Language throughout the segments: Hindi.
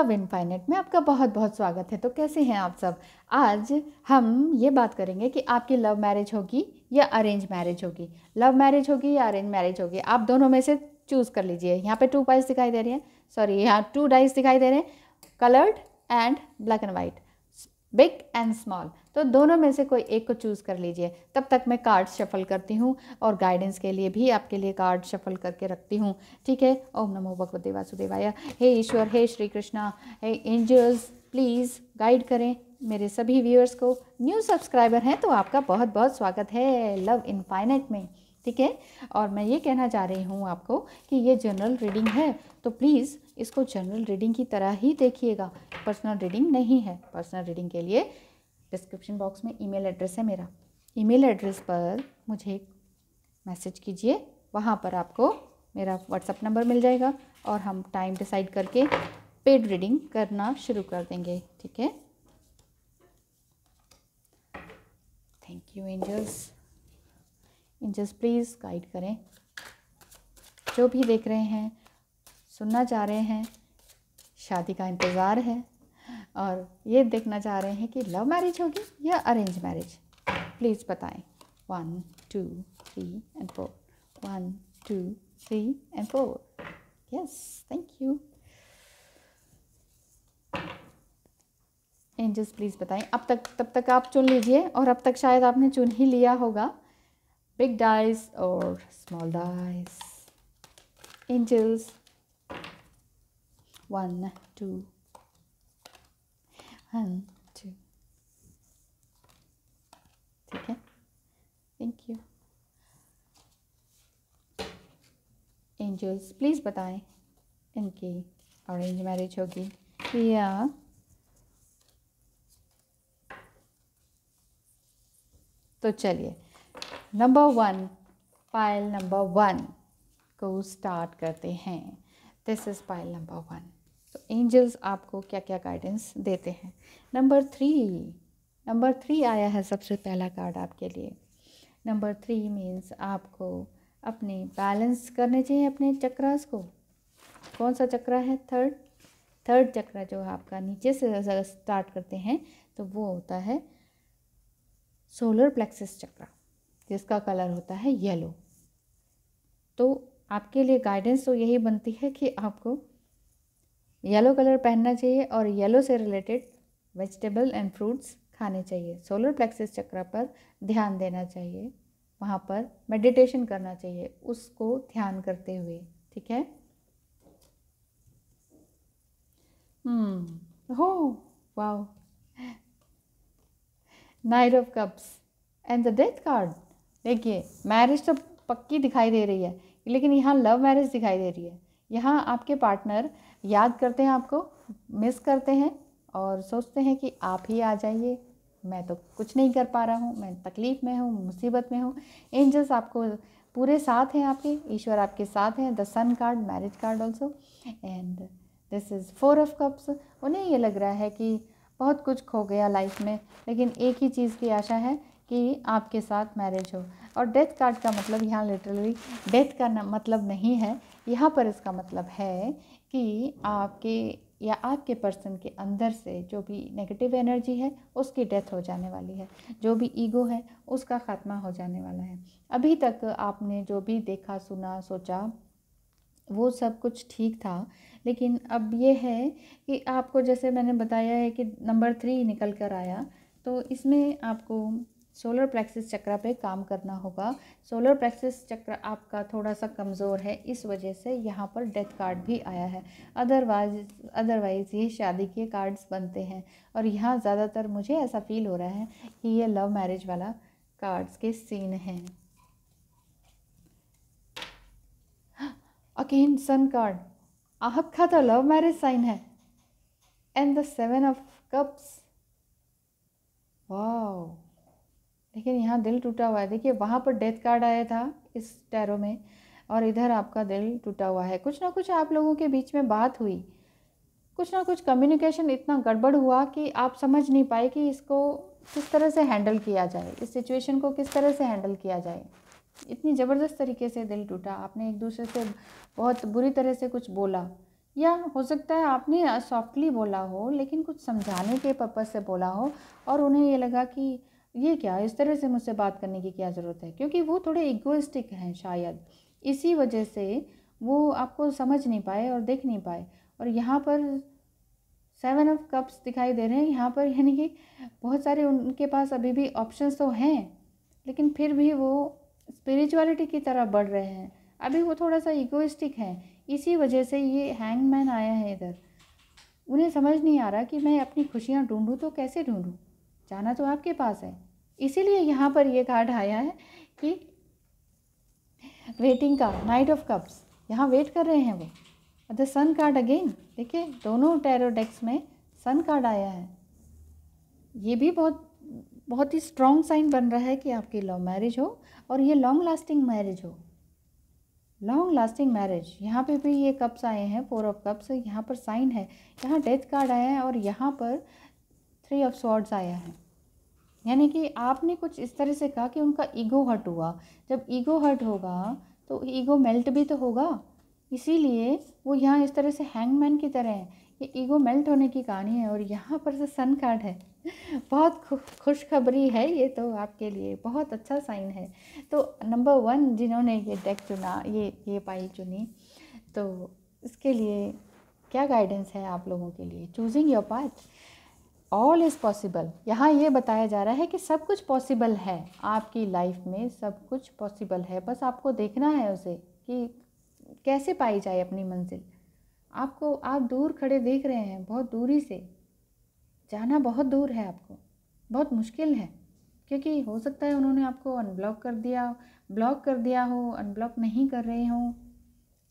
लव इनफाइनाइट में आपका बहुत बहुत स्वागत है। तो कैसे हैं आप सब? आज हम ये बात करेंगे कि आपकी लव मैरिज होगी या अरेंज मैरिज होगी। लव मैरिज होगी या अरेंज मैरिज होगी, आप दोनों में से चूज़ कर लीजिए। यहाँ पे 2 पाइस दिखाई दे रही हैं, सॉरी यहाँ 2 डाइस दिखाई दे रहे हैं, coloured and black and white, big and small. तो दोनों में से कोई एक को चूज़ कर लीजिए। तब तक मैं कार्ड शफल करती हूँ और गाइडेंस के लिए भी आपके लिए कार्ड शफल करके रखती हूँ, ठीक है। ओम नमो भगवते वासुदेवाय। हे ईश्वर, हे श्री कृष्णा, हे एंजल्स, प्लीज़ गाइड करें मेरे सभी व्यूअर्स को। न्यू सब्सक्राइबर हैं तो आपका बहुत बहुत स्वागत है लव इनफाइनाइट में, ठीक है। और मैं ये कहना चाह रही हूँ आपको कि ये जनरल रीडिंग है, तो प्लीज़ इसको जनरल रीडिंग की तरह ही देखिएगा, पर्सनल रीडिंग नहीं है। पर्सनल रीडिंग के लिए डिस्क्रिप्शन बॉक्स में ईमेल एड्रेस है मेरा, ईमेल एड्रेस पर मुझे मैसेज कीजिए, वहाँ पर आपको मेरा व्हाट्सएप नंबर मिल जाएगा और हम टाइम डिसाइड करके पेड रीडिंग करना शुरू कर देंगे, ठीक है। Thank you angels. Angels please guide करें, जो भी देख रहे हैं, सुनना चाह रहे हैं, शादी का इंतज़ार है और ये देखना चाह रहे हैं कि लव मैरिज होगी या अरेंज मैरिज, प्लीज़ बताएं। 1 2 3 and 4, 1 2 3 and 4। Yes, thank you angels, please बताएं। तब तक आप चुन लीजिए, और अब तक शायद आपने चुन ही लिया होगा, बिग डाइस और स्मॉल डाइस। एंजल्स 1 2 1 2, ठीक है, थैंक यू एंजल्स। प्लीज़ बताएं इनकी अरेंज मैरिज होगी या तो चलिए नंबर 1, पाइल नंबर 1 को स्टार्ट करते हैं। This is pile number 1। तो एंजल्स आपको क्या क्या गाइडेंस देते हैं। नंबर 3 आया है सबसे पहला कार्ड आपके लिए। नंबर 3 मीन्स आपको अपने बैलेंस करने चाहिए अपने चक्रास को। कौन सा चक्रा है? थर्ड चक्रा, जो आपका नीचे से स्टार्ट करते हैं तो वो होता है सोलर प्लेक्सस चक्रा, जिसका कलर होता है येलो। तो आपके लिए गाइडेंस तो यही बनती है कि आपको येलो कलर पहनना चाहिए और येलो से रिलेटेड वेजिटेबल एंड फ्रूट्स खाने चाहिए। सोलर प्लेक्सस चक्र पर ध्यान देना चाहिए, वहाँ पर मेडिटेशन करना चाहिए उसको ध्यान करते हुए, ठीक है। हो wow, night of cups and the death card. देखिए मैरिज तो पक्की दिखाई दे रही है, लेकिन यहाँ लव मैरिज दिखाई दे रही है। यहाँ आपके पार्टनर याद करते हैं आपको, मिस करते हैं और सोचते हैं कि आप ही आ जाइए, मैं तो कुछ नहीं कर पा रहा हूँ, मैं तकलीफ़ में हूँ, मुसीबत में हूँ। एंजल्स आपको पूरे साथ हैं, आपके ईश्वर आपके साथ हैं। The sun card, marriage card also, and this is 4 of cups. उन्हें ये लग रहा है कि बहुत कुछ खो गया लाइफ में, लेकिन एक ही चीज़ की आशा है कि आपके साथ मैरिज हो। और डेथ कार्ड का मतलब यहाँ लिटरली डेथ का मतलब नहीं है, यहाँ पर इसका मतलब है कि आपके या आपके पर्सन के अंदर से जो भी नेगेटिव एनर्जी है उसकी डेथ हो जाने वाली है, जो भी ईगो है उसका ख़त्मा हो जाने वाला है। अभी तक आपने जो भी देखा, सुना, सोचा वो सब कुछ ठीक था, लेकिन अब ये है कि आपको, जैसे मैंने बताया है कि नंबर 3 निकल कर आया, तो इसमें आपको सोलर प्लेक्सस चक्र पे काम करना होगा। सोलर प्लेक्सस चक्र आपका थोड़ा सा कमज़ोर है, इस वजह से यहाँ पर डेथ कार्ड भी आया है। अदरवाइज़ ये शादी के कार्ड्स बनते हैं, और यहाँ ज़्यादातर मुझे ऐसा फील हो रहा है कि ये लव मैरिज वाला कार्ड्स के सीन हैं। अगेन सन कार्ड, आपका तो लव मैरिज साइन है, and the 7 of cups. Wow, लेकिन यहाँ दिल टूटा हुआ है। देखिए वहाँ पर डेथ कार्ड आया था इस टैरो में, और इधर आपका दिल टूटा हुआ है। कुछ ना कुछ आप लोगों के बीच में बात हुई, कुछ ना कुछ कम्युनिकेशन इतना गड़बड़ हुआ कि आप समझ नहीं पाए कि इसको किस तरह से हैंडल किया जाए, इस सिचुएशन को किस तरह से हैंडल किया जाए। इतनी ज़बरदस्त तरीके से दिल टूटा, आपने एक दूसरे से बहुत बुरी तरह से कुछ बोला, या हो सकता है आपने सॉफ्टली बोला हो लेकिन कुछ समझाने के पर्पज़ से बोला हो और उन्हें ये लगा कि ये क्या, इस तरह से मुझसे बात करने की क्या ज़रूरत है, क्योंकि वो थोड़े इगोइस्टिक हैं शायद, इसी वजह से वो आपको समझ नहीं पाए और देख नहीं पाए। और यहाँ पर 7 ऑफ कप्स दिखाई दे रहे हैं यहाँ पर, यानी कि बहुत सारे उनके पास अभी भी ऑप्शंस तो हैं, लेकिन फिर भी वो स्पिरिचुअलिटी की तरफ बढ़ रहे हैं। अभी वो थोड़ा सा इगोइस्टिक हैं, इसी वजह से ये हैंगमैन आया है इधर। उन्हें समझ नहीं आ रहा कि मैं अपनी खुशियाँ ढूंढूं तो कैसे ढूंढूं, जाना तो आपके पास है। इसीलिए यहाँ पर ये कार्ड आया है कि वेटिंग का, नाइट ऑफ कप्स, यहाँ वेट कर रहे हैं वो। द सन कार्ड अगेन, देखिए दोनों टैरो डेक्स में सन कार्ड आया है। ये भी बहुत बहुत ही स्ट्रॉन्ग साइन बन रहा है कि आपकी लव मैरिज हो और ये लॉन्ग लास्टिंग मैरिज हो, लॉन्ग लास्टिंग मैरिज। यहाँ पे भी ये कप्स आए हैं, 4 ऑफ कप्स, यहाँ पर साइन है, यहाँ डेथ कार्ड आया है और यहाँ पर 3 ऑफ स्वॉर्ड्स आया है। यानी कि आपने कुछ इस तरह से कहा कि उनका ईगो हर्ट हुआ। जब ईगो हर्ट होगा तो ईगो मेल्ट भी तो होगा, इसीलिए वो यहाँ इस तरह से हैंगमैन की तरह है। ये ईगो मेल्ट होने की कहानी है। और यहाँ पर से सन कार्ड है, बहुत खुशखबरी है ये तो आपके लिए, बहुत अच्छा साइन है। तो नंबर 1 जिन्होंने ये डेक चुना, ये पाइल चुनी, तो इसके लिए क्या गाइडेंस है आप लोगों के लिए? Choosing your path, all is possible. यहाँ ये बताया जा रहा है कि सब कुछ पॉसिबल है आपकी लाइफ में, सब कुछ पॉसिबल है, बस आपको देखना है उसे कि कैसे पाई जाए अपनी मंजिल। आपको, आप दूर खड़े देख रहे हैं, बहुत दूरी से जाना, बहुत दूर है, आपको बहुत मुश्किल है, क्योंकि हो सकता है उन्होंने आपको अनब्लॉक कर दिया, ब्लॉक कर दिया हो, अनब्लॉक नहीं कर रहे हो,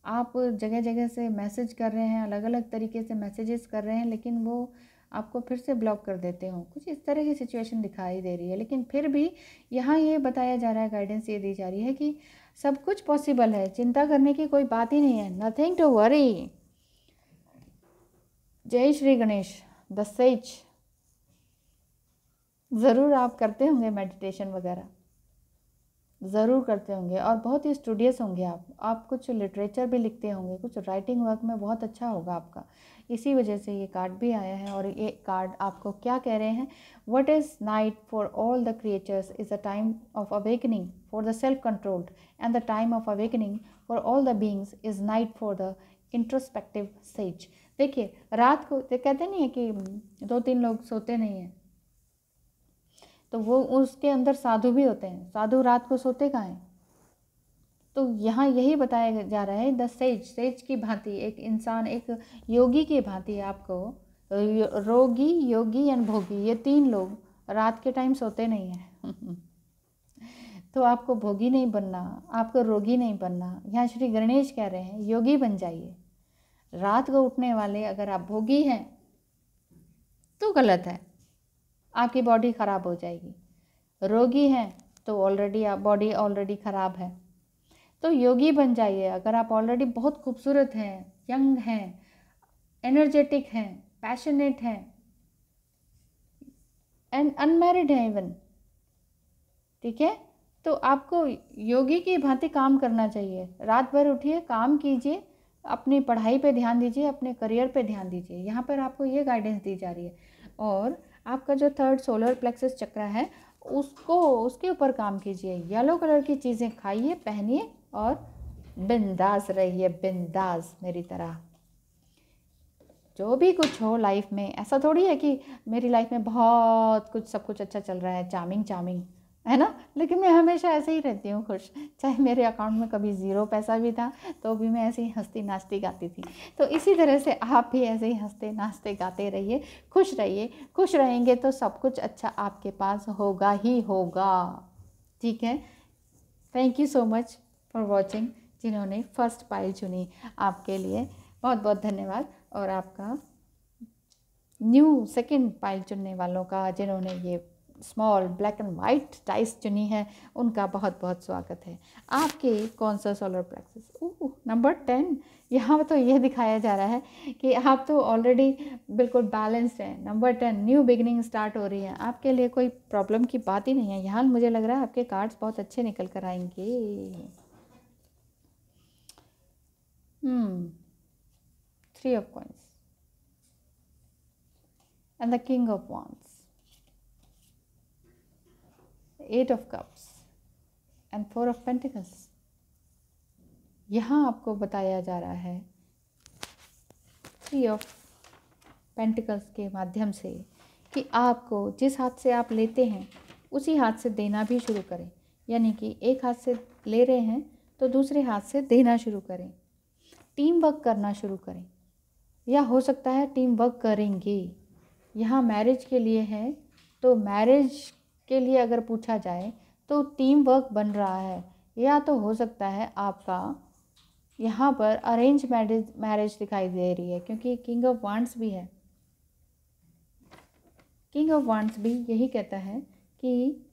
आप जगह जगह से मैसेज कर रहे हैं, अलग अलग तरीके से मैसेजेस कर रहे हैं, लेकिन वो आपको फिर से ब्लॉक कर देते हो, कुछ इस तरह की सिचुएशन दिखाई दे रही है। लेकिन फिर भी यहाँ ये बताया जा रहा है, गाइडेंस ये दी जा रही है कि सब कुछ पॉसिबल है, चिंता करने की कोई बात ही नहीं है, नथिंग टू वरी। जय श्री गणेश। द सेज, ज़रूर आप करते होंगे मेडिटेशन वगैरह, ज़रूर करते होंगे और बहुत ही स्टूडियस होंगे आप कुछ लिटरेचर भी लिखते होंगे, कुछ राइटिंग वर्क में बहुत अच्छा होगा आपका, इसी वजह से ये कार्ड भी आया है। और ये कार्ड आपको क्या कह रहे हैं? What is night for all the creatures is a time of awakening for the self controlled, and the time of awakening for all the beings is night for the introspective says. देखिए रात को कहते नहीं है कि 2-3 लोग सोते नहीं हैं, तो वो उसके अंदर साधु भी होते हैं, साधु रात को सोते कहाँ हैं? तो यहाँ यही बताया जा रहा है, द सेज, सेज की भांति एक इंसान, एक योगी की भांति आपको, रोगी, योगी एंड भोगी, ये 3 लोग रात के टाइम सोते नहीं हैं। तो आपको भोगी नहीं बनना, आपको रोगी नहीं बनना। यहाँ श्री गणेश कह रहे हैं योगी बन जाइए। रात को उठने वाले अगर आप भोगी हैं तो गलत है, आपकी बॉडी ख़राब हो जाएगी। रोगी हैं तो ऑलरेडी आप, बॉडी ऑलरेडी ख़राब है, तो योगी बन जाइए। अगर आप ऑलरेडी बहुत खूबसूरत हैं, यंग हैं, एनर्जेटिक हैं, पैशनेट हैं एंड अनमैरिड हैं इवन, ठीक है, तो आपको योगी की भांति काम करना चाहिए। रात भर उठिए, काम कीजिए, अपनी पढ़ाई पे ध्यान दीजिए, अपने करियर पे ध्यान दीजिए। यहाँ पर आपको ये गाइडेंस दी जा रही है। और आपका जो 3rd सोलर प्लेक्सस चक्र है, उसको, उसके ऊपर काम कीजिए। येलो कलर की चीज़ें खाइए, पहनिए और बिंदास रहिए, बिंदास मेरी तरह। जो भी कुछ हो लाइफ में, ऐसा थोड़ी है कि मेरी लाइफ में बहुत कुछ, सब कुछ अच्छा चल रहा है, चार्मिंग चार्मिंग, है ना, लेकिन मैं हमेशा ऐसे ही रहती हूँ खुश। चाहे मेरे अकाउंट में कभी 0 पैसा भी था तो भी मैं ऐसे ही हंसती नाचती गाती थी। तो इसी तरह से आप भी ऐसे ही हंसते नाचते गाते रहिए, खुश रहिए। खुश रहेंगे तो सब कुछ अच्छा आपके पास होगा ही होगा, ठीक है। Thank you so much for watching. जिन्होंने फर्स्ट पाइल चुनी, आपके लिए बहुत बहुत धन्यवाद। और आपका न्यू सेकंड पाइल चुनने वालों का, जिन्होंने ये small black and white dice चुनी है, उनका बहुत बहुत स्वागत है। आपके कौन सा सोलर प्लेक्सस? नंबर 10। यहाँ तो ये दिखाया जा रहा है कि आप तो ऑलरेडी बिल्कुल बैलेंस्ड हैं। नंबर 10, न्यू बिगिनिंग स्टार्ट हो रही है, आपके लिए कोई प्रॉब्लम की बात ही नहीं है। यहाँ मुझे लग रहा है आपके कार्ड्स बहुत अच्छे निकल कर आएंगे। 3 of coins and the King of Wands, 8 of Cups and 4 of Pentacles। यहाँ आपको बताया जा रहा है 3 of Pentacles के माध्यम से कि आपको जिस हाथ से आप लेते हैं उसी हाथ से देना भी शुरू करें। यानी कि एक हाथ से ले रहे हैं तो दूसरे हाथ से देना शुरू करें, टीम वर्क करना शुरू करें, या हो सकता है टीम वर्क करेंगे। यहाँ मैरिज के लिए है तो मैरिज के लिए अगर पूछा जाए तो टीम वर्क बन रहा है, या तो हो सकता है आपका यहाँ पर अरेंज मैरिज दिखाई दे रही है, क्योंकि किंग ऑफ वांड्स भी है। किंग ऑफ वांड्स भी यही कहता है कि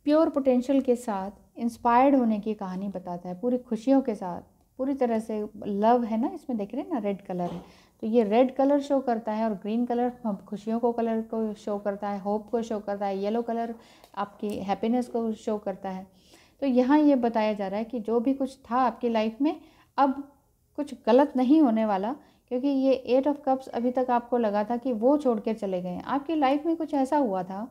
प्योर पोटेंशियल के साथ इंस्पायर्ड होने की कहानी बताता है, पूरी खुशियों के साथ, पूरी तरह से लव है ना, इसमें देख रहे हैं ना रेड कलर है, तो ये रेड कलर शो करता है और ग्रीन कलर खुशियों को कलर को शो करता है, होप को शो करता है, येलो कलर आपकी हैप्पीनेस को शो करता है। तो यहाँ ये बताया जा रहा है कि जो भी कुछ था आपकी लाइफ में अब कुछ गलत नहीं होने वाला, क्योंकि ये 8 ऑफ कप्स अभी तक आपको लगा था कि वो छोड़ के चले गए हैं। आपकी लाइफ में कुछ ऐसा हुआ था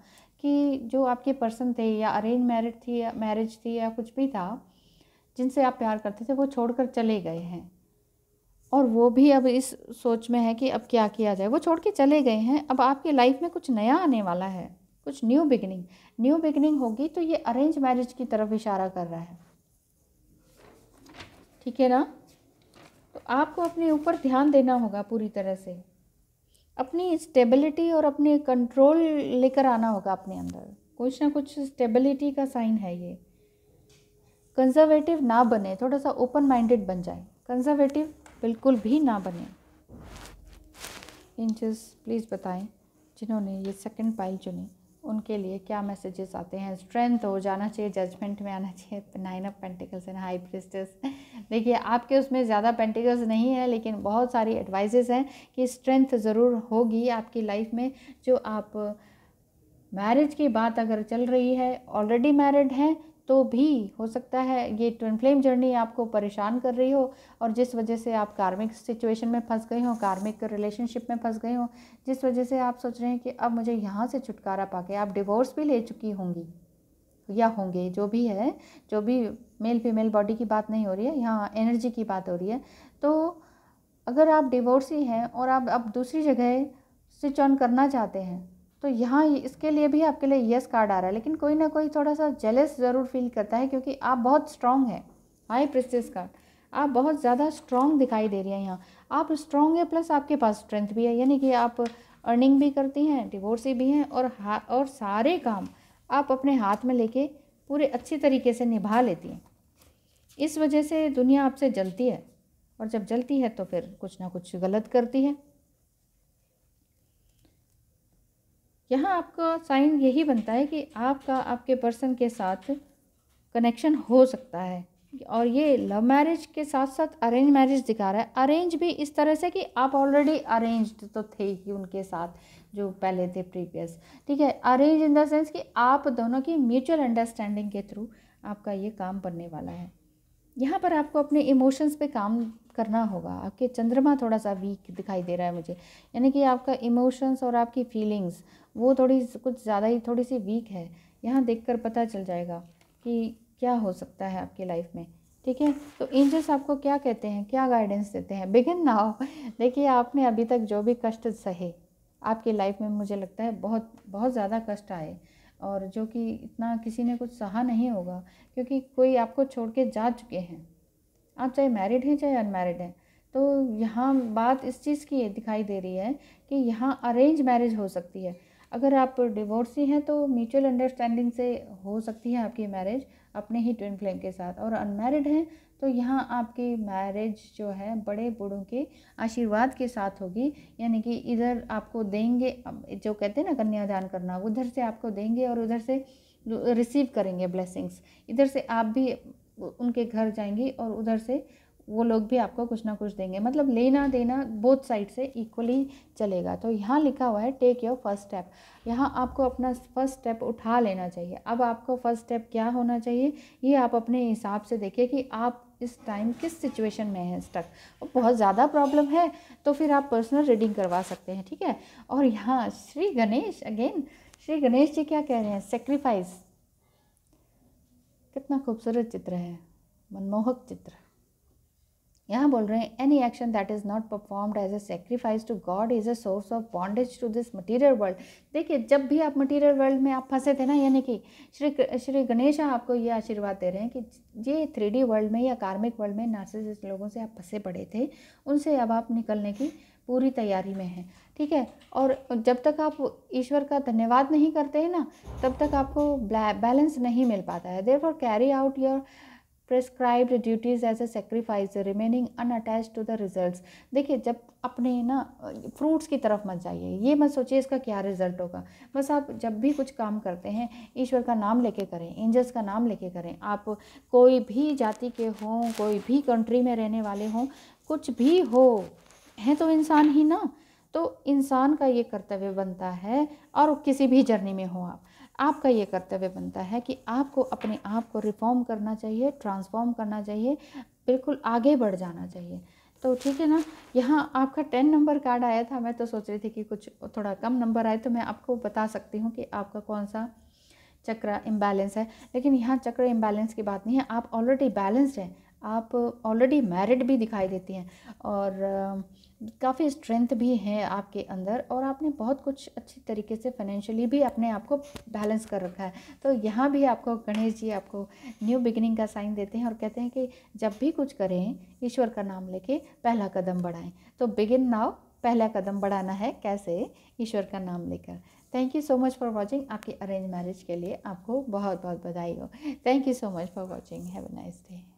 कि जो आपके पर्सन थे, या अरेंज मैरिज थी या कुछ भी था जिनसे आप प्यार करते थे, वो छोड़कर चले गए हैं, और वो भी अब इस सोच में है कि अब क्या किया जाए। वो छोड़ के चले गए हैं, अब आपकी लाइफ में कुछ नया आने वाला है, कुछ न्यू बिगिनिंग होगी। तो ये अरेंज मैरिज की तरफ इशारा कर रहा है, ठीक है ना। तो आपको अपने ऊपर ध्यान देना होगा पूरी तरह से, अपनी स्टेबिलिटी और अपने कंट्रोल लेकर आना होगा अपने अंदर। कुछ ना कुछ स्टेबिलिटी का साइन है ये। कंजर्वेटिव ना बने, थोड़ा सा ओपन माइंडेड बन जाए, कंजर्वेटिव बिल्कुल भी ना बने। एंजल्स प्लीज़ बताएं जिन्होंने ये सेकंड पाइल चुनी उनके लिए क्या मैसेजेस आते हैं। स्ट्रेंथ हो जाना चाहिए, जजमेंट में आना चाहिए, 9 of pentacles and high priestess. देखिए आपके उसमें ज़्यादा पेंटिकल्स नहीं है, लेकिन बहुत सारी एडवाइजेस हैं कि स्ट्रेंथ ज़रूर होगी आपकी लाइफ में। जो आप मैरिज की बात अगर चल रही है, ऑलरेडी मैरिड हैं, तो भी हो सकता है ये ट्विन फ्लेम जर्नी आपको परेशान कर रही हो, और जिस वजह से आप कार्मिक सिचुएशन में फंस गए हो, कार्मिक रिलेशनशिप में फंस गए हो, जिस वजह से आप सोच रहे हैं कि अब मुझे यहाँ से छुटकारा पाके, आप डिवोर्स भी ले चुकी होंगी या होंगे, जो भी है, जो भी मेल फीमेल बॉडी की बात नहीं हो रही है, यहाँ एनर्जी की बात हो रही है। तो अगर आप डिवोर्सी हैं और आप अब दूसरी जगह स्विच ऑन करना चाहते हैं, तो यहाँ इसके लिए भी आपके लिए यस कार्ड आ रहा है, लेकिन कोई ना कोई थोड़ा सा जेलस ज़रूर फील करता है, क्योंकि आप बहुत स्ट्रांग हैं। हाई प्रीस्टेस कार्ड, आप बहुत ज़्यादा स्ट्रांग दिखाई दे रही हैं यहाँ। आप स्ट्रांग है, प्लस आपके पास स्ट्रेंथ भी है, यानी कि आप अर्निंग भी करती हैं, डिवोर्सी भी हैं, और सारे काम आप अपने हाथ में लेके पूरे अच्छी तरीके से निभा लेती हैं। इस वजह से दुनिया आपसे जलती है, और जब जलती है तो फिर कुछ ना कुछ गलत करती है। यहाँ आपका साइन यही बनता है कि आपका आपके पर्सन के साथ कनेक्शन हो सकता है, और ये लव मैरिज के साथ साथ अरेंज मैरिज दिखा रहा है। अरेंज भी इस तरह से कि आप ऑलरेडी अरेंज्ड तो थे ही उनके साथ, जो पहले थे प्रीवियस, ठीक है। अरेंज इन द सेंस कि आप दोनों की म्यूचुअल अंडरस्टैंडिंग के थ्रू आपका ये काम बनने वाला है। यहाँ पर आपको अपने इमोशंस पे काम करना होगा। आपके चंद्रमा थोड़ा सा वीक दिखाई दे रहा है मुझे, यानी कि आपका इमोशंस और आपकी फीलिंग्स वो कुछ ज़्यादा ही थोड़ी सी वीक है। यहाँ देखकर पता चल जाएगा कि क्या हो सकता है आपकी लाइफ में, ठीक है। तो एंजल्स आपको क्या कहते हैं, क्या गाइडेंस देते हैं? Begin now. देखिए आपने अभी तक जो भी कष्ट सहे आपकी लाइफ में, मुझे लगता है बहुत बहुत ज़्यादा कष्ट आए, और जो कि इतना किसी ने कुछ सहा नहीं होगा, क्योंकि कोई आपको छोड़ के जा चुके हैं। आप चाहे मैरिड हैं चाहे अनमैरिड हैं। तो यहाँ बात इस चीज़ की दिखाई दे रही है कि यहाँ अरेंज मैरिज हो सकती है। अगर आप डिवोर्सी हैं तो म्यूचुअल अंडरस्टैंडिंग से हो सकती है आपकी मैरिज अपने ही ट्विन फ्लेम के साथ, और अनमैरिड हैं तो यहाँ आपकी मैरिज जो है बड़े बूढ़ों के आशीर्वाद के साथ होगी। यानी कि इधर आपको देंगे, जो कहते हैं ना कन्यादान करना, उधर से आपको देंगे और उधर से रिसीव करेंगे ब्लेसिंग्स। इधर से आप भी उनके घर जाएंगी और उधर से वो लोग भी आपको कुछ ना कुछ देंगे। मतलब लेना देना बोथ साइड से इक्वली चलेगा। तो यहाँ लिखा हुआ है टेक योर फर्स्ट स्टेप। यहाँ आपको अपना फर्स्ट स्टेप उठा लेना चाहिए। अब आपको फर्स्ट स्टेप क्या होना चाहिए, ये आप अपने हिसाब से देखिए कि आप इस टाइम किस सिचुएशन में है स्टक, और बहुत ज़्यादा प्रॉब्लम है तो फिर आप पर्सनल रीडिंग करवा सकते हैं, ठीक है। और यहाँ श्री गणेश, अगेन श्री गणेश जी क्या कह रहे हैं, सेक्रीफाइस, कितना खूबसूरत चित्र है, मनमोहक चित्र। यहाँ बोल रहे हैं any action that is not performed as a sacrifice to God is a source of bondage to this material world. देखिए जब भी आप मटीरियल वर्ल्ड में आप फंसे थे ना, यानी कि श्री गणेश आपको ये आशीर्वाद दे रहे हैं कि ये 3D वर्ल्ड में या कार्मिक वर्ल्ड में नार्सिसिस्ट लोगों से आप फंसे पड़े थे, उनसे अब आप निकलने की पूरी तैयारी में हैं, ठीक है। और जब तक आप ईश्वर का धन्यवाद नहीं करते हैं ना, तब तक आपको बैलेंस नहीं मिल पाता है। Therefore carry out your prescribed duties as a sacrifice remaining unattached to the results. देखिए जब अपने ना फ्रूट्स की तरफ मत जाइए, ये मत सोचिए इसका क्या रिजल्ट होगा। बस आप जब भी कुछ काम करते हैं ईश्वर का नाम लेके करें, एंजल्स का नाम लेके करें। आप कोई भी जाति के हों, कोई भी कंट्री में रहने वाले हों, कुछ भी हो, हैं तो इंसान ही ना, तो इंसान का ये कर्तव्य बनता है, और किसी भी जर्नी में हो आपका ये कर्तव्य बनता है कि आपको अपने आप को रिफॉर्म करना चाहिए, ट्रांसफॉर्म करना चाहिए, बिल्कुल आगे बढ़ जाना चाहिए। तो ठीक है ना। यहाँ आपका 10 नंबर कार्ड आया था, मैं तो सोच रही थी कि कुछ थोड़ा कम नंबर आए तो मैं आपको बता सकती हूँ कि आपका कौन सा चक्र इम्बैलेंस है, लेकिन यहाँ चक्र इम्बैलेंस की बात नहीं है, आप ऑलरेडी बैलेंस्ड हैं, आप ऑलरेडी मैरिड भी दिखाई देती हैं, और काफ़ी स्ट्रेंथ भी है आपके अंदर, और आपने बहुत कुछ अच्छी तरीके से फाइनेंशियली भी अपने आप को बैलेंस कर रखा है। तो यहाँ भी आपको गणेश जी आपको न्यू बिगिनिंग का साइन देते हैं और कहते हैं कि जब भी कुछ करें ईश्वर का नाम लेके पहला कदम बढ़ाएं। तो बिगिन नाउ, पहला कदम बढ़ाना है कैसे, ईश्वर का नाम लेकर। Thank you so much for watching. आपकी अरेंज मैरिज के लिए आपको बहुत बहुत बधाई हो। Thank you so much for watching. Have a nice day.